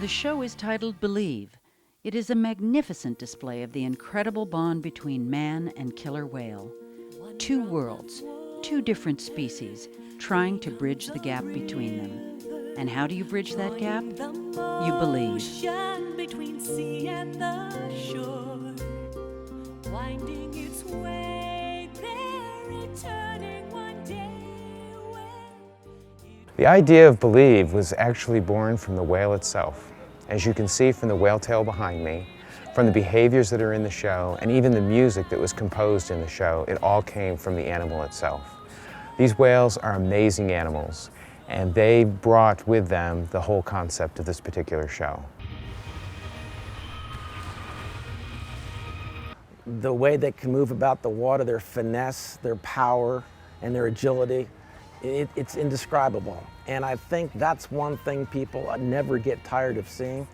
The show is titled Believe. It is a magnificent display of the incredible bond between man and killer whale. Two worlds, two different species, trying to bridge the gap between them. And how do you bridge that gap? You believe. Between sea and the shore, winding its way there, returning one day. The idea of Believe was actually born from the whale itself. As you can see from the whale tail behind me, from the behaviors that are in the show, and even the music that was composed in the show, it all came from the animal itself. These whales are amazing animals, and they brought with them the whole concept of this particular show. The way they can move about the water, their finesse, their power, and their agility, it's indescribable. And I think that's one thing people never get tired of seeing.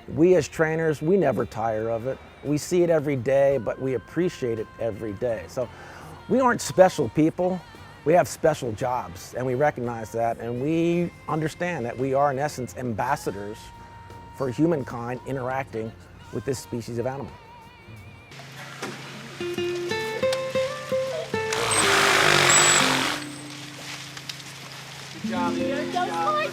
We as trainers, we never tire of it. We see it every day, but we appreciate it every day. So we aren't special people, we have special jobs, and we recognize that, and we understand that we are, in essence, ambassadors for humankind interacting with this species of animal. Good job. Good job.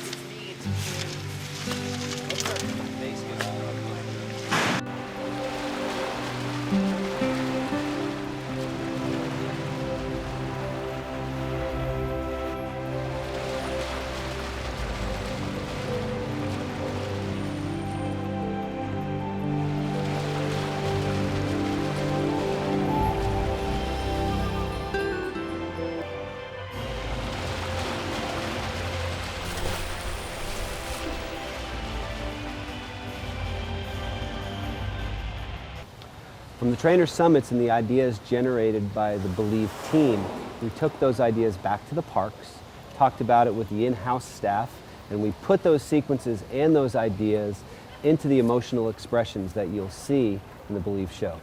From the trainer summits and the ideas generated by the Believe team, we took those ideas back to the parks, talked about it with the in-house staff, and we put those sequences and those ideas into the emotional expressions that you'll see in the Believe show.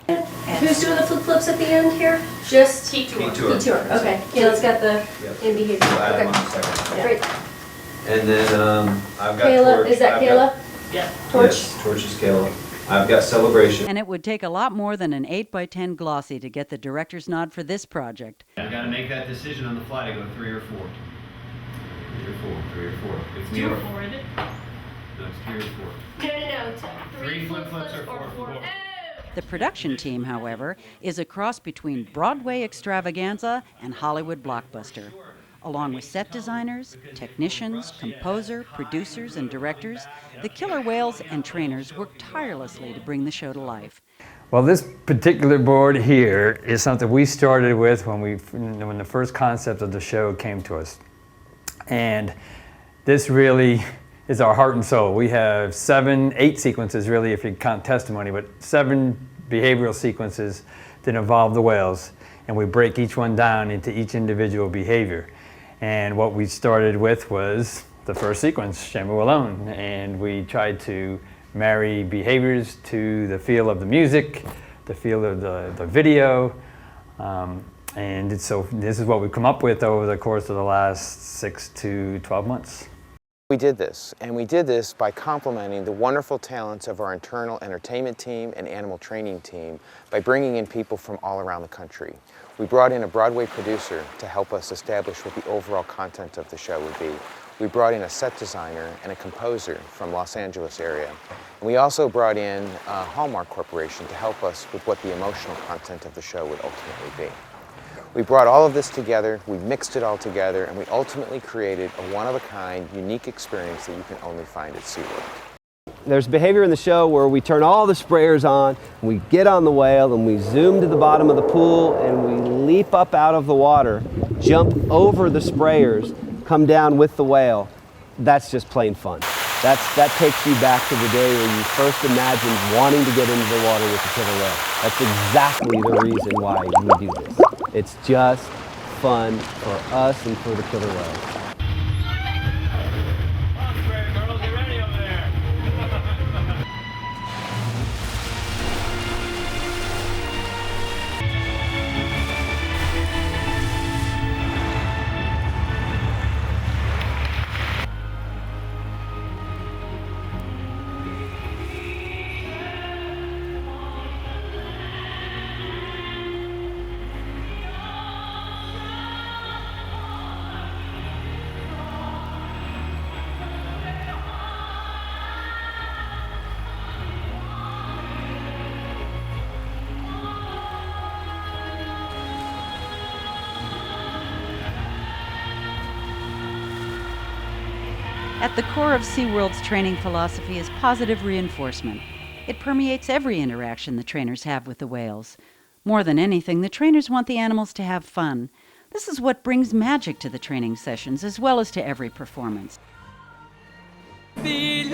Who's doing the flip-flips at the end here? Just T-Tour. T-Tour, okay. Kayla's got the in behavior. We'll add Okay. them on second. Great. And then I've got Kayla, Torch. is that Kayla? Yeah. Torch? Yes, Torch is Kayla. I've got Celebration. And it would take a lot more than an 8x10 glossy to get the director's nod for this project. We got to make that decision on the fly to go 3 or 4. 3 or 4, 3 or 4. It's 2 or 4, isn't it? No, it's 3 or 4. No. 3 flip-flips or 4. The production team, however, is a cross between Broadway extravaganza and Hollywood blockbuster. Along with set designers, technicians, composer, producers, and directors, the killer whales and trainers work tirelessly to bring the show to life. Well, this particular board here is something we started with when the first concept of the show came to us. And this really is our heart and soul. We have 8 sequences really, if you count testimony, but 7 behavioral sequences that involve the whales. And we break each one down into each individual behavior. And what we started with was the first sequence, Shamu Alone. And we tried to marry behaviors to the feel of the music, the feel of the video. So this is what we've come up with over the course of the last 6 to 12 months. We did this, and we did this by complementing the wonderful talents of our internal entertainment team and animal training team by bringing in people from all around the country. We brought in a Broadway producer to help us establish what the overall content of the show would be. We brought in a set designer and a composer from Los Angeles area. And we also brought in Hallmark Corporation to help us with what the emotional content of the show would ultimately be. We brought all of this together, we mixed it all together, and we ultimately created a one-of-a-kind, unique experience that you can only find at SeaWorld. There's behavior in the show where we turn all the sprayers on, we get on the whale, and we zoom to the bottom of the pool, and we leap up out of the water, jump over the sprayers, come down with the whale. That's just plain fun. That takes you back to the day where you first imagined wanting to get into the water with the killer whale. That's exactly the reason why we do this. It's just fun for us and for the killer whale. At the core of SeaWorld's training philosophy is positive reinforcement. It permeates every interaction the trainers have with the whales. More than anything, the trainers want the animals to have fun. This is what brings magic to the training sessions as well as to every performance. Believe